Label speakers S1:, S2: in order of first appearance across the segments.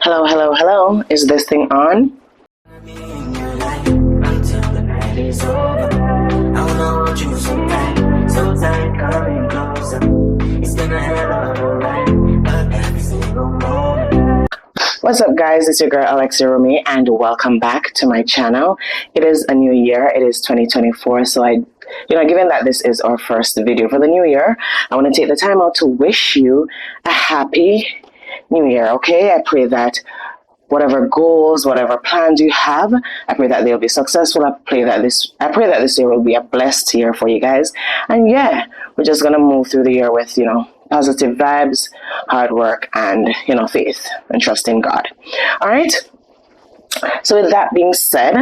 S1: Hello, hello, hello. Is this thing on? What's up, guys? It's your girl Alexia Rumi, and welcome back to my channel. It is a new year. It is 2024, so given that this is our first video for the new year, I want to take the time out to wish you a happy new year. Okay, I pray that whatever goals, whatever plans you have, I pray that they'll be successful. I pray that this year will be a blessed year for you guys. And yeah, we're just gonna move through the year with positive vibes, hard work, and faith and trust in God. All right. So with that being said,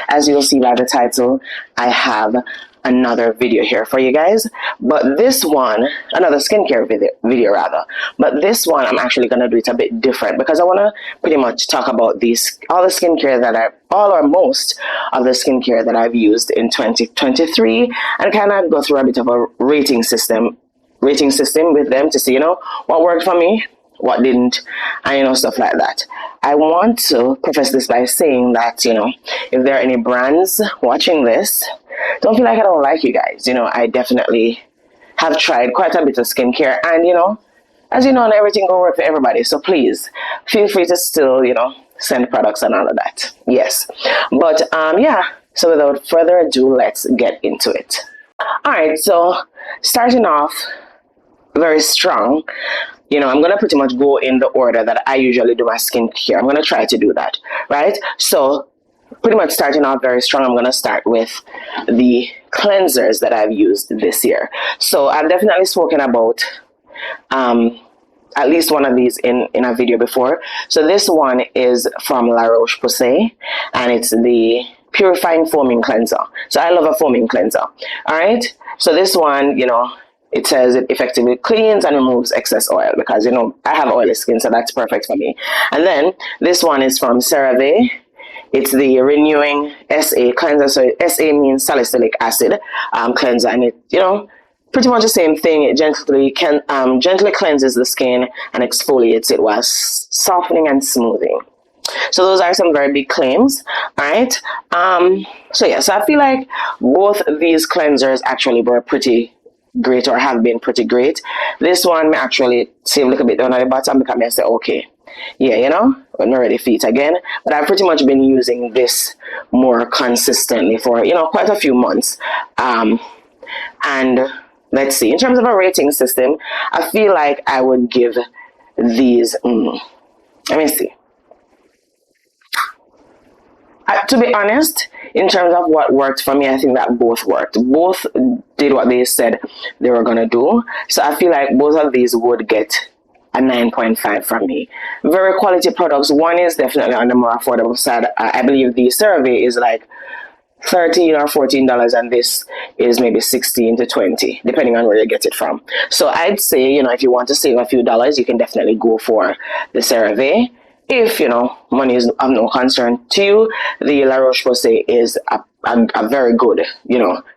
S1: as you'll see by the title, I have another video here for you guys, but this one, another skincare video rather, but this one I'm actually going to do it a bit different because I want to pretty much talk about all the skincare that all or most of the skincare that I've used in 2023 and kind of go through a bit of a rating system with them to see what worked for me, what didn't, and stuff like that. I want to preface this by saying that if there are any brands watching this, don't feel like I don't like you guys. I definitely have tried quite a bit of skincare, and as not everything will work for everybody, so please feel free to still send products and all of that. Yes, but yeah, so without further ado, let's get into it. All right, so starting off very strong, I'm going to pretty much go in the order that I usually do my skincare. I'm going to try to do that, right? So pretty much starting off very strong, I'm going to start with the cleansers that I've used this year. So I've definitely spoken about at least one of these in a video before. So this one is from LaRoche Posay, and it's the Purifying Foaming Cleanser. So I love a foaming cleanser. All right. So this one, it says it effectively cleans and removes excess oil because, I have oily skin, so that's perfect for me. And then this one is from Cerave. It's the Renewing SA Cleanser. So SA means salicylic acid cleanser. And it, pretty much the same thing. It gently cleanses the skin and exfoliates it while softening and smoothing. So those are some very big claims, all right? So I feel like both these cleansers actually were pretty great or have been pretty great. This one may actually save a little bit down at the bottom because I say, okay, yeah, I'm not ready for it again. But I've pretty much been using this more consistently for, quite a few months. And let's see, in terms of a rating system, I feel like I would give these, let me see. To be honest, in terms of what worked for me, I think that both worked. Both did what they said they were going to do. So I feel like both of these would get a 9.5 from me. Very quality products. One is definitely on the more affordable side. I believe the Cerave is like $13 or $14, and this is maybe $16 to $20, depending on where you get it from. So I'd say, if you want to save a few dollars, you can definitely go for the Cerave. If money is of no concern to you, the LaRoche Posay is a very good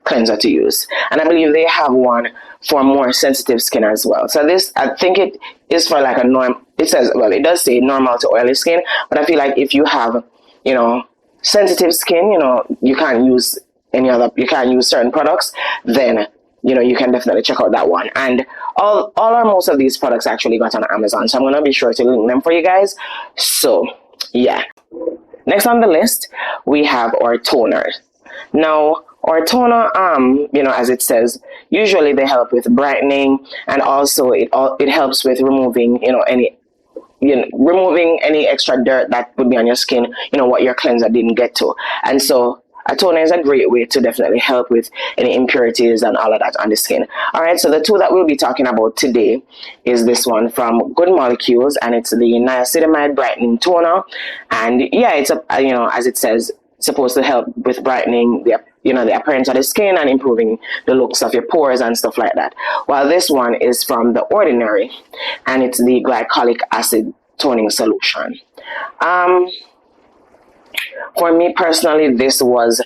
S1: cleanser to use, and I believe they have one for more sensitive skin as well. So this, I think it is for like a norm. It says, well, it does say normal to oily skin, but I feel like if you have sensitive skin, you can't use certain products, then you can definitely check out that one. And all or most of these products actually got on Amazon, so I'm going to be sure to link them for you guys. So yeah, next on the list we have our toner. Now our toner, as it says, usually they help with brightening, and also it helps with removing removing any extra dirt that would be on your skin, what your cleanser didn't get to. And so a toner is a great way to definitely help with any impurities and all of that on the skin. All right, so the two that we'll be talking about today is this one from Good Molecules, and it's the Niacinamide Brightening Toner. And yeah, it's as it says, it's supposed to help with brightening the appearance of the skin and improving the looks of your pores and stuff like that. While this one is from The Ordinary, and it's the Glycolic Acid Toning Solution. For me personally, this was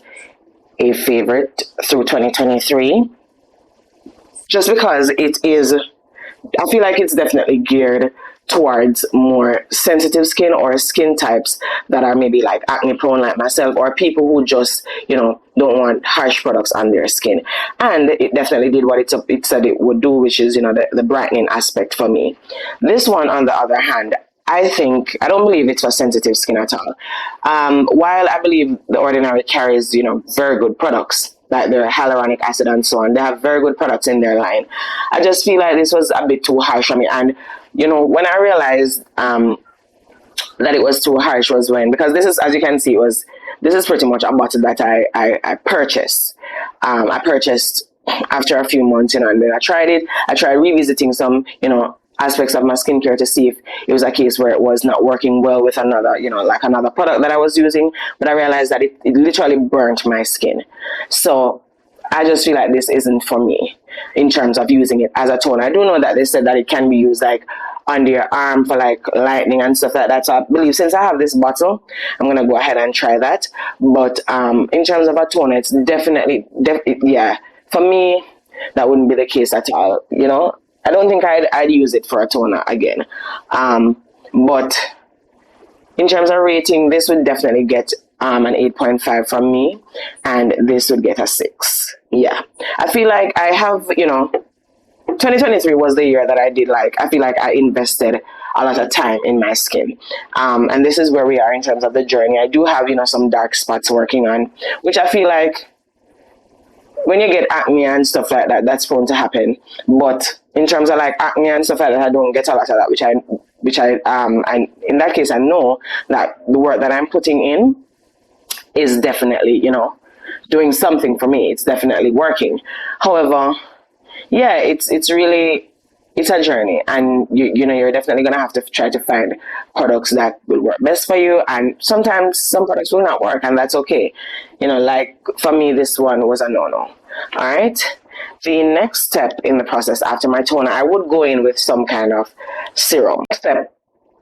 S1: a favorite through 2023, just because it is, I feel like it's definitely geared towards more sensitive skin or skin types that are maybe like acne prone like myself, or people who just, don't want harsh products on their skin. And it definitely did what it said it would do, which is, the brightening aspect for me. This one, on the other hand, I don't believe it's for sensitive skin at all. While I believe The Ordinary carries, very good products, like their hyaluronic acid and so on. They have very good products in their line. I just feel like this was a bit too harsh for me. And, when I realized that it was too harsh was when, because this is, as you can see, this is pretty much a bottle that I purchased. I purchased after a few months, and then I tried it. I tried revisiting some, aspects of my skincare to see if it was a case where it was not working well with another, like another product that I was using. But I realized that it literally burnt my skin. So I just feel like this isn't for me in terms of using it as a toner. I do know that they said that it can be used like under your arm for like lightening and stuff like that. So I believe, since I have this bottle, I'm gonna go ahead and try that. But in terms of a toner, it's definitely, yeah, for me, that wouldn't be the case at all. I don't think I'd use it for a toner again. But in terms of rating, this would definitely get an 8.5 from me, and this would get a 6. Yeah, I feel like I have, 2023 was the year that I feel like I invested a lot of time in my skin. And this is where we are in terms of the journey. I do have, some dark spots working on, which I feel like when you get acne and stuff like that, that's prone to happen. But in terms of like acne and stuff like that, I don't get a lot of that, and in that case, I know that the work that I'm putting in is definitely, doing something for me. It's definitely working. However, yeah, it's a journey, and you're definitely gonna have to try to find products that will work best for you, and sometimes some products will not work, and that's okay. Like for me, this one was a no-no. All right. The next step in the process after my toner, I would go in with some kind of serum. Next step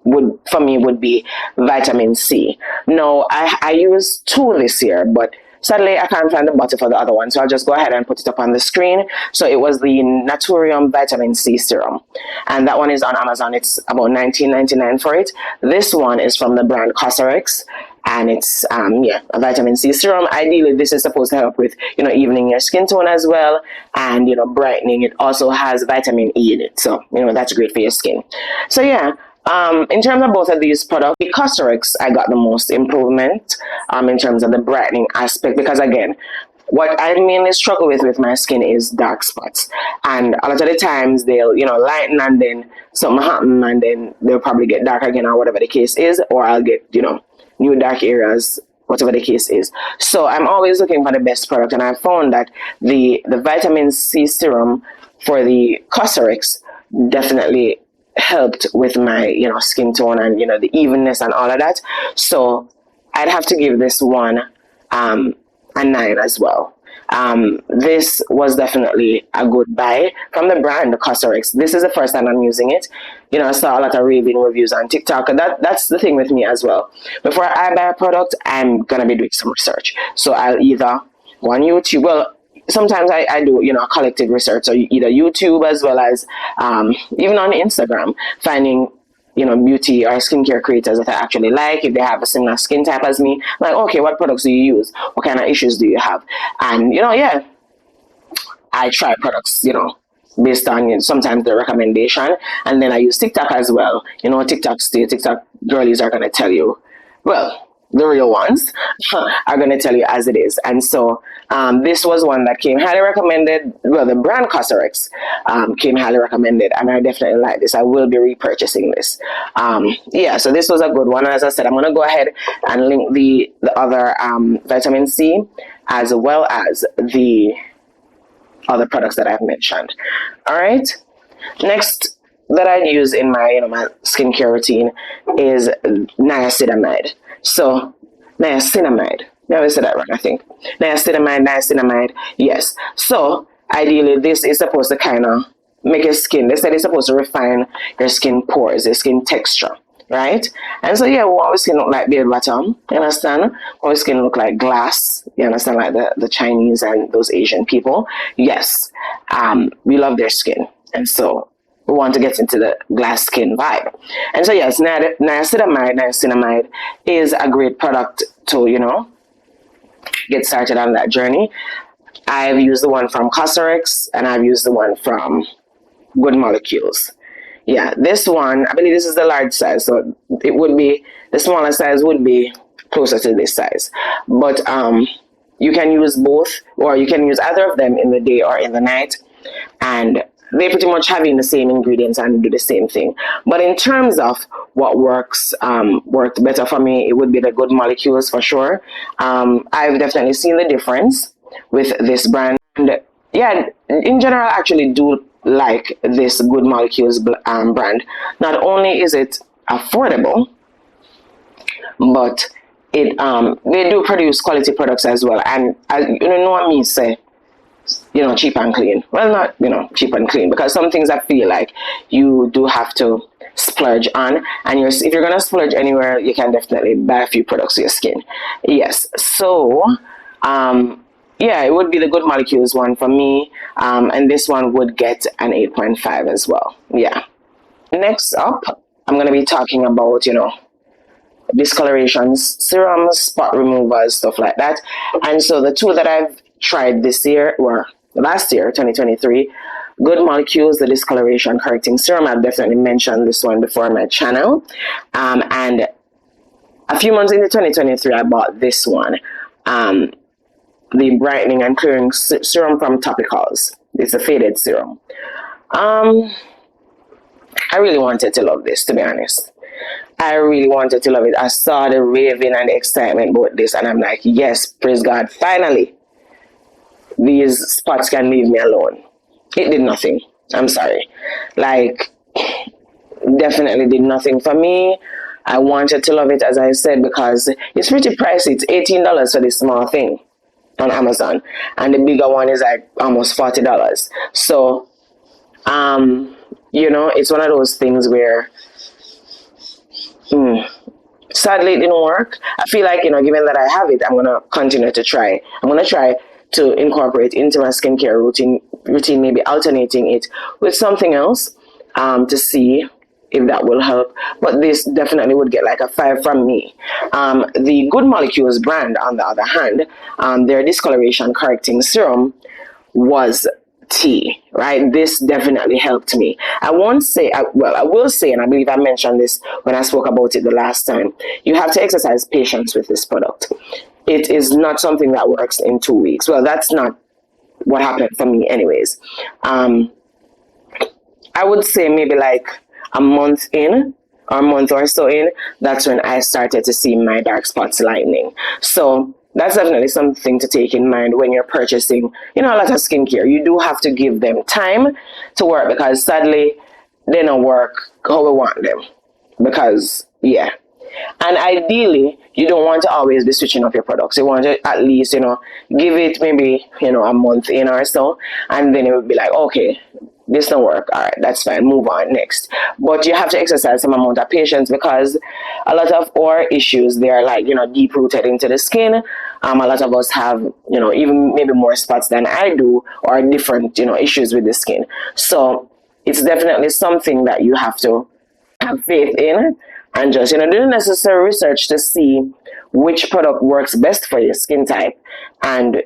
S1: would be vitamin C. No, I used 2 this year, but sadly I can't find the bottle for the other one, so I'll just go ahead and put it up on the screen. So it was the Naturium Vitamin C Serum, and that one is on Amazon. It's about $19.99 for it. This one is from the brand Cosrx, and it's a vitamin C serum. Ideally, this is supposed to help with evening your skin tone as well, and brightening. It also has vitamin E in it, so that's great for your skin. So yeah. In terms of both of these products, the Cosrx, I got the most improvement in terms of the brightening aspect, because again, what I mainly struggle with my skin is dark spots, and a lot of the times they'll lighten, and then something happen, and then they'll probably get dark again, or whatever the case is, or I'll get new dark areas, whatever the case is. So I'm always looking for the best product, and I found that the vitamin C serum for the Cosrx definitely helped with my skin tone and the evenness and all of that. So I'd have to give this one a 9 as well. This was definitely a good buy from the brand, the Cosrx. This is the first time I'm using it. I saw a lot of raving reviews on TikTok, and that's the thing with me as well. Before I buy a product, I'm gonna be doing some research. So I'll either go on YouTube. Well, sometimes I do a collective research, so either YouTube as well as even on Instagram, finding beauty or skincare creators that I actually like, if they have a similar skin type as me. Like, okay, what products do you use? What kind of issues do you have? And yeah, I try products based on sometimes the recommendation, and then I use TikTok as well. TikTok girlies are gonna tell you, well, the real ones are going to tell you as it is. And so this was one that came highly recommended. Well, the brand Cosrx came highly recommended, and I definitely like this. I will be repurchasing this. Yeah, so this was a good one. As I said, I'm going to go ahead and link the other vitamin C as well as the other products that I've mentioned. All right. Next that I use in my my skincare routine is niacinamide. So niacinamide. I always say that wrong, I think. Niacinamide. Yes. So ideally, this is supposed to kind of make your skin. They said it's supposed to refine your skin pores, your skin texture, right? And so yeah, we want our skin look like beard bottom. You understand? Our skin look like glass. You understand, like the Chinese and those Asian people. Yes. We love their skin, and so we want to get into the glass skin vibe. And so yes, niacinamide is a great product to, get started on that journey. I've used the one from Cosrx and I've used the one from Good Molecules. Yeah, this one, I believe this is the large size, so it would be, the smaller size would be closer to this size. But you can use both, or you can use either of them in the day or in the night, and they pretty much having the same ingredients and do the same thing. But in terms of what worked better for me, it would be the Good Molecules for sure. I've definitely seen the difference with this brand. And yeah, in general, I actually do like this Good Molecules brand. Not only is it affordable, but it they do produce quality products as well. And you know what I mean, say, cheap and clean. Well, not, cheap and clean, because some things I feel like you do have to splurge on. And if you're going to splurge anywhere, you can definitely buy a few products for your skin. Yes. So, yeah, it would be the Good Molecules one for me. And this one would get an 8.5 as well. Yeah. Next up, I'm going to be talking about, discolorations, serums, spot removers, stuff like that. And so the two that I've tried this year, or last year, 2023, Good Molecules, the discoloration correcting serum. I've definitely mentioned this one before on my channel. And a few months into 2023, I bought this one, the brightening and clearing serum from Topicals. It's a faded serum. I really wanted to love this, to be honest. I really wanted to love it. I saw the raving and the excitement about this, and I'm like, yes, praise God, finally, these spots can leave me alone. It did nothing. I'm sorry. Like, definitely did nothing for me. I wanted to love it, as I said, because it's pretty pricey. It's $18 for this small thing on Amazon, and the bigger one is like almost $40. So, it's one of those things where, sadly, it didn't work. I feel like, given that I have it, I'm going to continue to try. I'm going to try to incorporate into my skincare routine, maybe alternating it with something else to see if that will help. But this definitely would get like a 5 from me. The Good Molecules brand, on the other hand, their discoloration correcting serum was tea, right? This definitely helped me. I will say, and I believe I mentioned this when I spoke about it the last time, you have to exercise patience with this product. It is not something that works in 2 weeks. Well, that's not what happened for me anyways. I would say maybe like a month in, or a month or so in, that's when I started to see my dark spots lightening. So that's definitely something to take in mind when you're purchasing, a lot of skincare. You do have to give them time to work, because sadly, they don't work how we want them. Because, yeah. And ideally, you don't want to always be switching up your products. You want to at least, give it maybe, a month in or so. And then it would be like, okay, this don't work. All right, that's fine. Move on next. But you have to exercise some amount of patience, because a lot of our issues, they are like, deep rooted into the skin. A lot of us have, even maybe more spots than I do, or different, issues with the skin. So it's definitely something that you have to have faith in, and just, do the necessary research to see which product works best for your skin type, and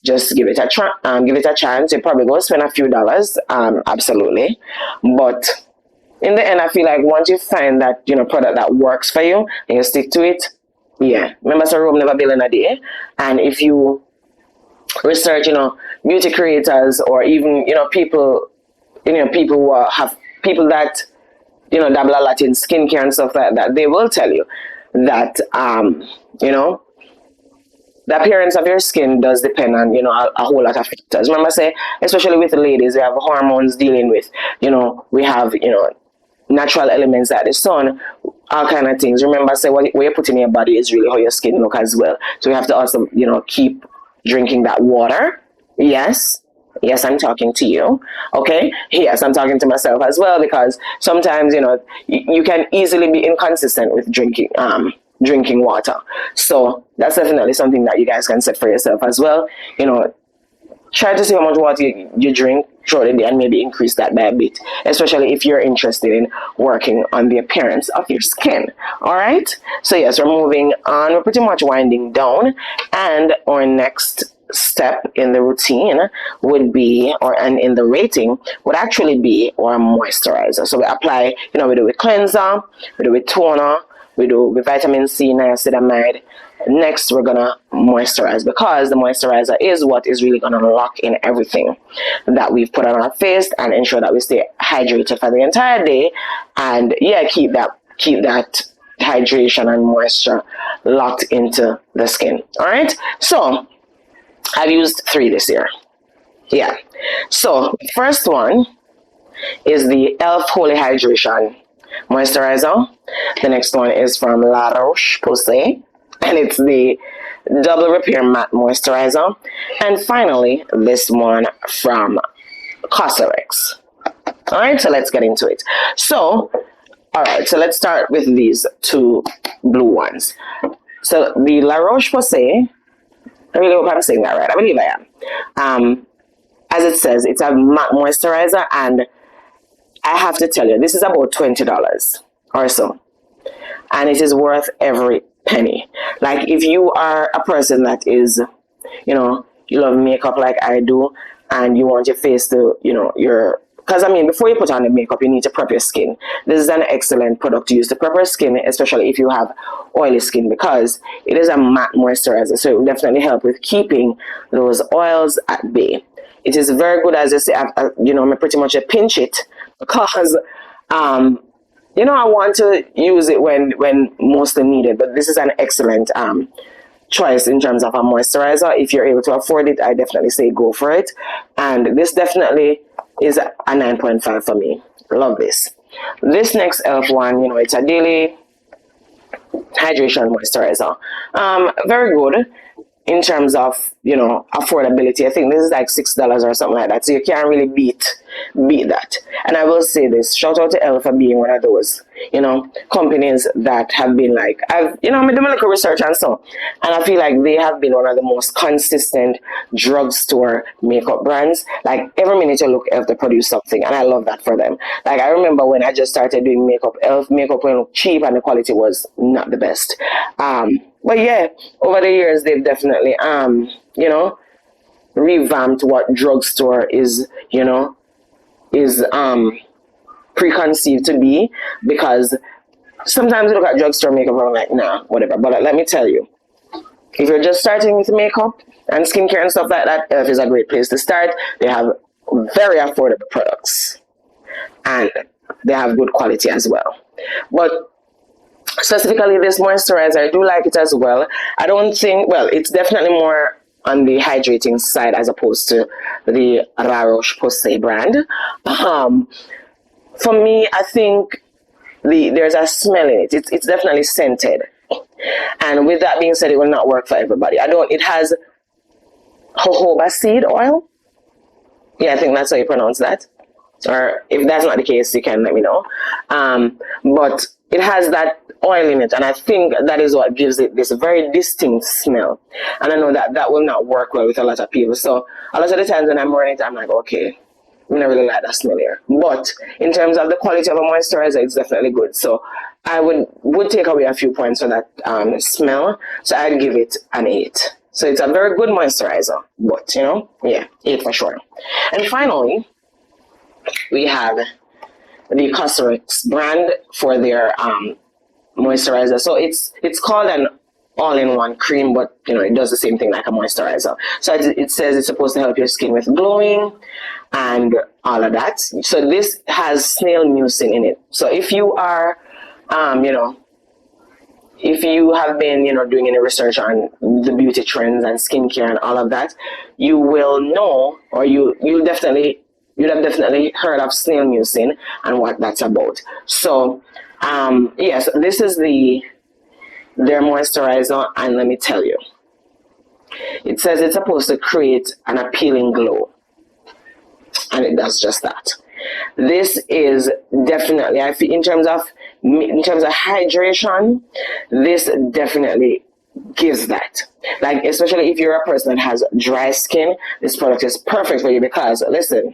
S1: just give it a chance. You're probably going to spend a few dollars, absolutely. But in the end, I feel like once you find that, product that works for you and you stick to it, yeah. Remember, so Rome never built in a day. And if you research, beauty creators, or even, people who have people that, dabble a lot in skincare and stuff like that, they will tell you that, the appearance of your skin does depend on, a whole lot of factors. Remember, say, especially with the ladies, we have hormones dealing with, we have, natural elements like the sun, all kind of things. Remember, say, what you put in your body is really how your skin look as well. So we have to also, keep drinking that water. Yes. Yes, I'm talking to you. Okay. Yes, I'm talking to myself as well, because sometimes, you can easily be inconsistent with drinking water. So that's definitely something that you guys can set for yourself as well. try to see how much water you drink throughout the day and maybe increase that by a bit, especially if you're interested in working on the appearance of your skin. All right, so yes, we're moving on, we're pretty much winding down, and our next step in the routine would be, or and in the rating would actually be our moisturizer. So we apply, we do with cleanser, we do with toner, we do with vitamin C, niacinamide. Next, we're gonna moisturize, because the moisturizer is what is really gonna lock in everything that we've put on our face and ensure that we stay hydrated for the entire day, and keep that hydration and moisture locked into the skin. All right, so I've used 3 this year. Yeah, so first one is the Elf Holy Hydration Moisturizer. The next one is from LaRoche Posay, and it's the Double Repair Matte Moisturizer. And finally, this one from Cosrx. Alright, so let's get into it. So, alright, so let's start with these 2 blue ones. So, the LaRoche Posay, I really hope I'm saying that right. I believe I am. As it says, it's a matte moisturizer, and I have to tell you, this is about $20 or so. And it is worth every penny. Like, if you are a person that is, you love makeup like I do, and you want your face to, because before you put on the makeup, you need to prep your skin. This is an excellent product to use to prep your skin, especially if you have oily skin, because it is a matte moisturizer. So it will definitely help with keeping those oils at bay. It is very good, as I say, I pretty much pinch it, because, I want to use it when mostly needed. But this is an excellent choice in terms of a moisturizer. If you're able to afford it, I definitely say go for it. And this definitely is a 9.5 for me. Love this. This next elf one, it's a daily hydration moisturizer. Very good in terms of, affordability. I think this is like $6 or something like that. So you can't really beat that. And I will say this, shout out to Elle for being one of those, companies that have been like, I've done a little research and so, and I feel like they have been one of the most consistent drugstore makeup brands. Like, every minute you look, Elle to produce something, and I love that for them. Like, I remember when I just started doing makeup, Elle makeup went cheap and the quality was not the best. But yeah, over the years they've definitely revamped what drugstore is preconceived to be, because sometimes you look at drugstore makeup and I'm like, nah, whatever. But let me tell you, if you're just starting with makeup and skincare and stuff like that, Elf is a great place to start. They have very affordable products, and they have good quality as well. But specifically this moisturizer, I do like it as well. I don't think, it's definitely more on the hydrating side as opposed to the LaRoche Posay brand. For me, I think there's a smell in it. It's definitely scented. And with that being said, it will not work for everybody. It has jojoba seed oil. Yeah, I think that's how you pronounce that. Or if that's not the case, you can let me know. But it has that oil in it, and I think that is what gives it this very distinct smell. And I know that will not work well with a lot of people. So a lot of the times when I'm wearing it, I'm like, okay, I don't really like that smell here. But in terms of the quality of a moisturizer, it's definitely good. So I would take away a few points for that smell. So I'd give it an 8. So it's a very good moisturizer, but 8 for sure. And finally, we have the Cosrx brand for their moisturizer. So it's called an all-in-one cream, but it does the same thing like a moisturizer. So it says it's supposed to help your skin with glowing and all of that. So this has snail mucin in it. So if you are if you have been doing any research on the beauty trends and skincare and all of that, you will know, or you'd have definitely heard of snail mucin and what that's about. So yes, this is their moisturizer, and let me tell you, it says it's supposed to create an appealing glow, and it does just that. This is definitely, I feel, in terms of hydration, this definitely gives that. Like, especially if you're a person that has dry skin, this product is perfect for you because, listen,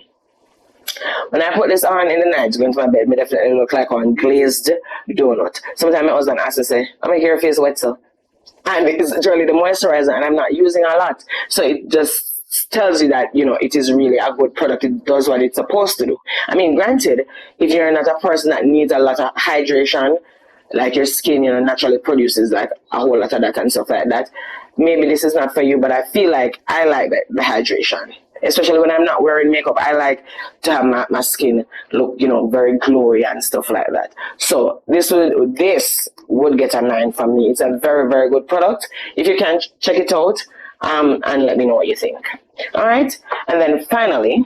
S1: when I put this on in the night going to my bed, me definitely look like one glazed donut. Sometimes my husband asks to say, I'm going to your face wet, so. And it's really the moisturizer, and I'm not using a lot. So it just tells you that, it is really a good product. It does what it's supposed to do. I mean, granted, if you're not a person that needs a lot of hydration, like your skin, naturally produces like a whole lot of that and stuff like that, maybe this is not for you. But I feel like I like the hydration, especially when I'm not wearing makeup. I like to have my skin look, very glowy and stuff like that. So this would get a 9 from me. It's a very, very good product. If you can, check it out, and let me know what you think. All right. And then finally,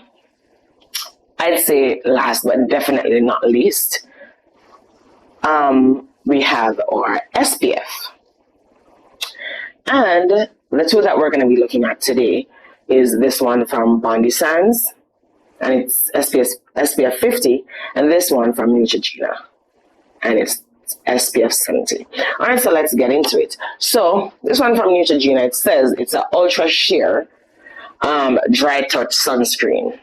S1: I'd say last but definitely not least, we have our SPF. And the two that we're going to be looking at today is this one from Bondi Sands, and it's SPF 50, and this one from Neutrogena, and it's SPF 70. All right, so let's get into it. So this one from Neutrogena, it says it's an ultra sheer dry touch sunscreen.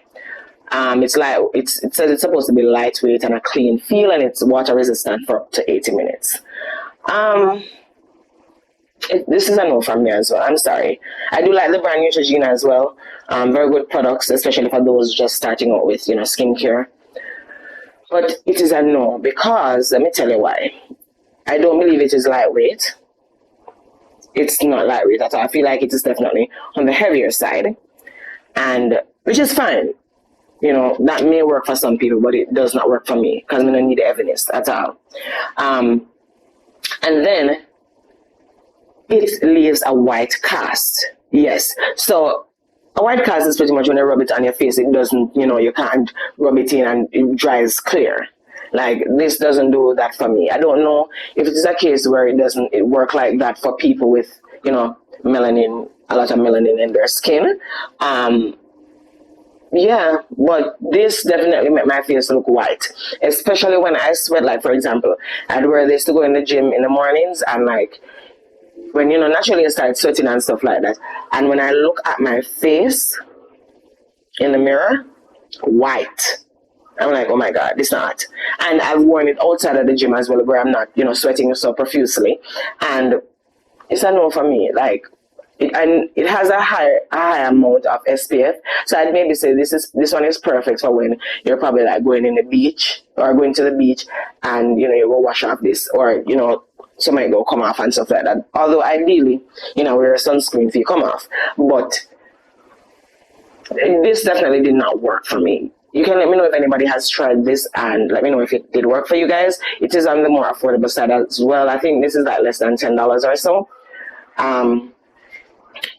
S1: It says it's supposed to be lightweight and a clean feel, and it's water resistant for up to 80 minutes. This is a no from me as well. I'm sorry. I do like the brand Neutrogena as well. Very good products, especially for those just starting out with, skincare. But it is a no because, let me tell you why. I don't believe it is lightweight. It's not lightweight at all. I feel like it is definitely on the heavier side, and which is fine. That may work for some people, but it does not work for me because I don't need heaviness at all. And then it leaves a white cast. Yes. So a white cast is pretty much when you rub it on your face, it doesn't, you can't rub it in and it dries clear. Like, this doesn't do that for me. I don't know if it is a case where it work like that for people with, melanin, a lot of melanin in their skin. Yeah, but this definitely made my face look white, especially when I sweat. Like, for example, I'd wear this to go in the gym in the mornings, and like, when naturally you start sweating and stuff like that, and when I look at my face in the mirror, white, I'm like, oh my god, this not. And I've worn it outside of the gym as well, where I'm not sweating so profusely, and it's a no for me. Like, it has a high amount of SPF, so I'd maybe say this one is perfect for when you're probably like going to the beach, and you go wash off this, or somebody go come off and stuff like that. Although ideally, wear a sunscreen if you come off, but this definitely did not work for me. You can let me know if anybody has tried this, and let me know if it did work for you guys. It is on the more affordable side as well. I think this is like less than $10 or so.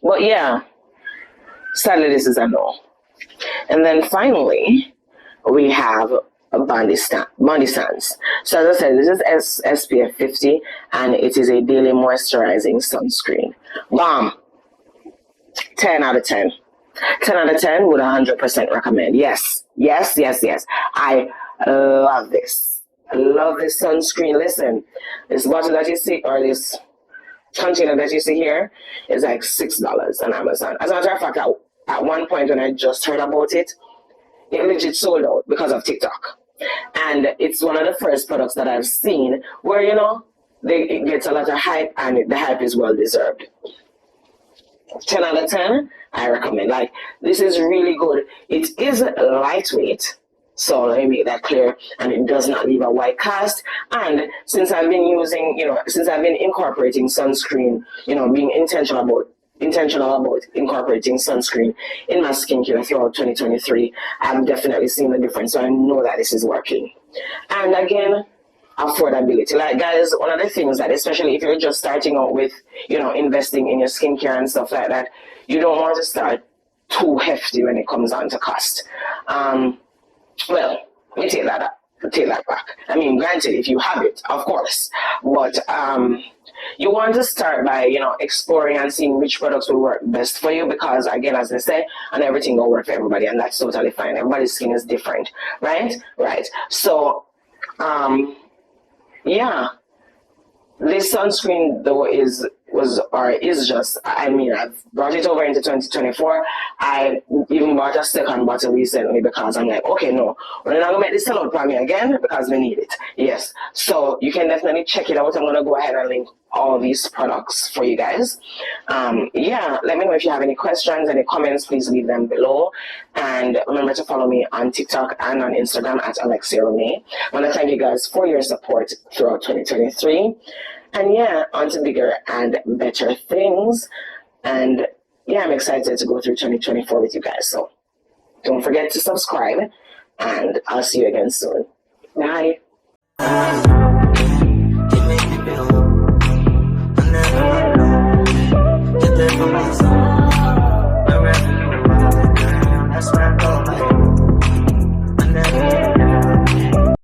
S1: But yeah, sadly this is a no. And then finally, we have a Bondi Sands. So as I said, this is SPF 50, and it is a daily moisturizing sunscreen. Bomb. 10 out of 10. 10 out of 10 would 100% recommend. Yes. I love this. I love this sunscreen. Listen, this bottle that you see, or this container that you see here, is like $6 on Amazon. As a matter of fact, at one point when I just heard about it, it legit sold out because of TikTok. And it's one of the first products that I've seen where, it gets a lot of hype, and the hype is well deserved. 10 out of 10, I recommend. Like, this is really good. It is lightweight, so let me make that clear, and it does not leave a white cast. And since I've been incorporating sunscreen, being intentional about incorporating sunscreen in my skincare throughout 2023, I'm definitely seeing the difference. So I know that this is working. And again, affordability. Like, guys, one of the things that, especially if you're just starting out with, investing in your skincare and stuff like that, you don't want to start too hefty when it comes down to cost. Well, let me take that back. I mean, granted, if you have it, of course, but you want to start by, exploring and seeing which products will work best for you, because again, as I said, and everything will work for everybody, and that's totally fine. Everybody's skin is different, right? So, yeah, this sunscreen though was is just, I mean, I've brought it over into 2024. I even bought a second bottle recently because I'm like, okay, no, we're not going to make this sell out for me again because we need it. Yes. So you can definitely check it out. I'm going to go ahead and link all these products for you guys. Yeah, let me know if you have any questions, any comments, please leave them below. And remember to follow me on TikTok and on Instagram at AlexiaRomé. I want to thank you guys for your support throughout 2023. And yeah, on to bigger and better things. And yeah, I'm excited to go through 2024 with you guys. So don't forget to subscribe, and I'll see you again soon. Bye.